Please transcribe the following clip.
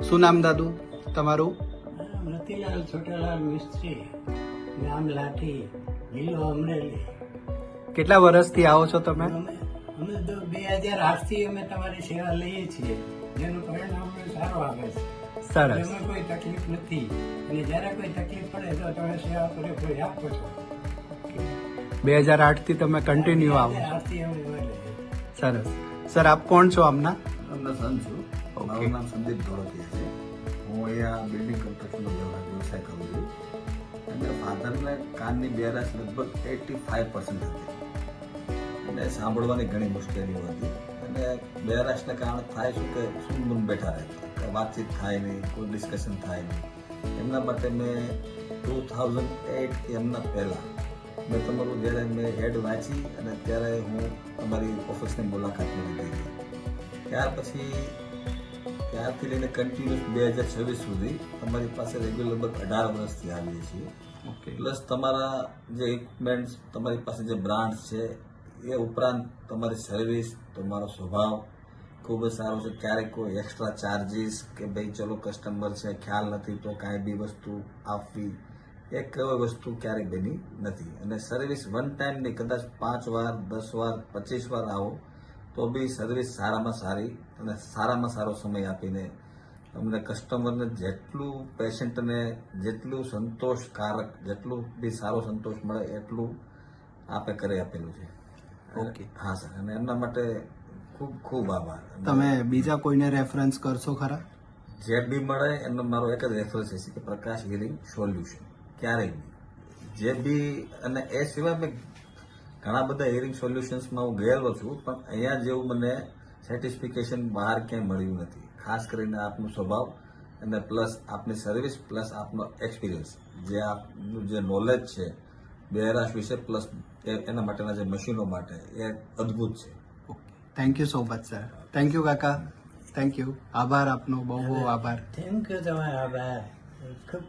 શું નામ દાદુ તમારું? રતિલાલ છોટેલાલ મિસ્ત્રી, ગામ લાઠી, જિલ્લો અમરેલી. કેટલા વર્ષથી આવો છો તમે? અમે 2008 થી અમે તમારી સેવા લઈએ છીએ, જેનું પરિણામ અમને સારો આવે છે. સરસ. એમાં કોઈ તકલીફ નથી, અને જ્યારે કોઈ તકલીફ પડે તો તમે સેવા પૂરેપૂરી આપો છો. 2008 થી તમે કન્ટિન્યુ આવો છો. 2008 થી અમે મળીએ. સરસ. સર આપ કોણ છો આમના? એમનો સન છું. મારું નામ સંદીપ ધોળકિયા છે. હું અહીંયા બિલ્ડિંગ કન્સ્ટ્રક્શનનો વ્યવસાય કરું છું. અને ફાધરને કાનની બેરાશ લગભગ 85% હતી, અને સાંભળવાની ઘણી મુશ્કેલીઓ હતી. અને બેરાશને કારણે થાય શું કે સુનબુન બેઠા રહેતા, કે વાતચીત થાય નહીં, કોઈ ડિસ્કશન થાય નહીં. એમના માટે મેં 2008 એમના પહેલાં મેં તમારું જ્યારે મેં એડ વાંચી અને ત્યારે હું તમારી ઓફિસની મુલાકાત લીધી. ત્યાર પછી ત્યારથી લઈને કન્ટિન્યુઅસ 2026 સુધી તમારી પાસે રેગ્યુલર લગભગ 18 વર્ષથી આવીએ છીએ. પ્લસ તમારા જે ઇક્વિપમેન્ટ્સ, તમારી પાસે જે બ્રાન્ડ્સ છે, એ ઉપરાંત તમારી સર્વિસ, તમારો સ્વભાવ ખૂબ જ સારો છે. ક્યારેક કોઈ એક્સ્ટ્રા ચાર્જીસ કે ભાઈ ચલો કસ્ટમર છે, ખ્યાલ નથી તો કાંઈ બી વસ્તુ આપવી, એક કઈ વસ્તુ ક્યારેય બની નથી. અને સર્વિસ વન ટાઈમ નહીં, કદાચ 5 વાર 10 વાર 25 વાર આવો તો બી સર્વિસ સારામાં સારી અને સારામાં સારો સમય આપીને અમને કસ્ટમરને જેટલું પેશન્ટને જેટલું સંતોષકારક, જેટલું બી સારો સંતોષ મળે એટલું આપે કરી આપેલું છે. ઓકે. હા સર, અને એમના માટે ખૂબ ખૂબ આભાર. તમે બીજા કોઈને રેફરન્સ કરશો ખરા? જે બી મળે એનો મારો એક જ રેફરન્સ છે કે પ્રકાશ હિયરિંગ સોલ્યુશન. ક્યારેય બી જે બી, અને એ સિવાય મેં ઘણા બધા હિયરિંગ સોલ્યુશન્સમાં હું ગયેલો છું, પણ અહીંયા જેવું મને સેટિસ્ફિકેશન બહાર ક્યાંય મળ્યું નથી. ખાસ કરીને આપનો સ્વભાવ અને પ્લસ આપની સર્વિસ પ્લસ આપનો એક્સપિરિયન્સ, જે આપનું જે નોલેજ છે બેરાશ વિશે, પ્લસ એના માટેના જે મશીનો માટે, એ અદ્ભુત છે. Thank you so much sir. Thank you કાકા. Thank you. આભાર આપનો, બહુ બહુ આભાર. થેન્ક યુ, તમારો આભાર. ખૂબ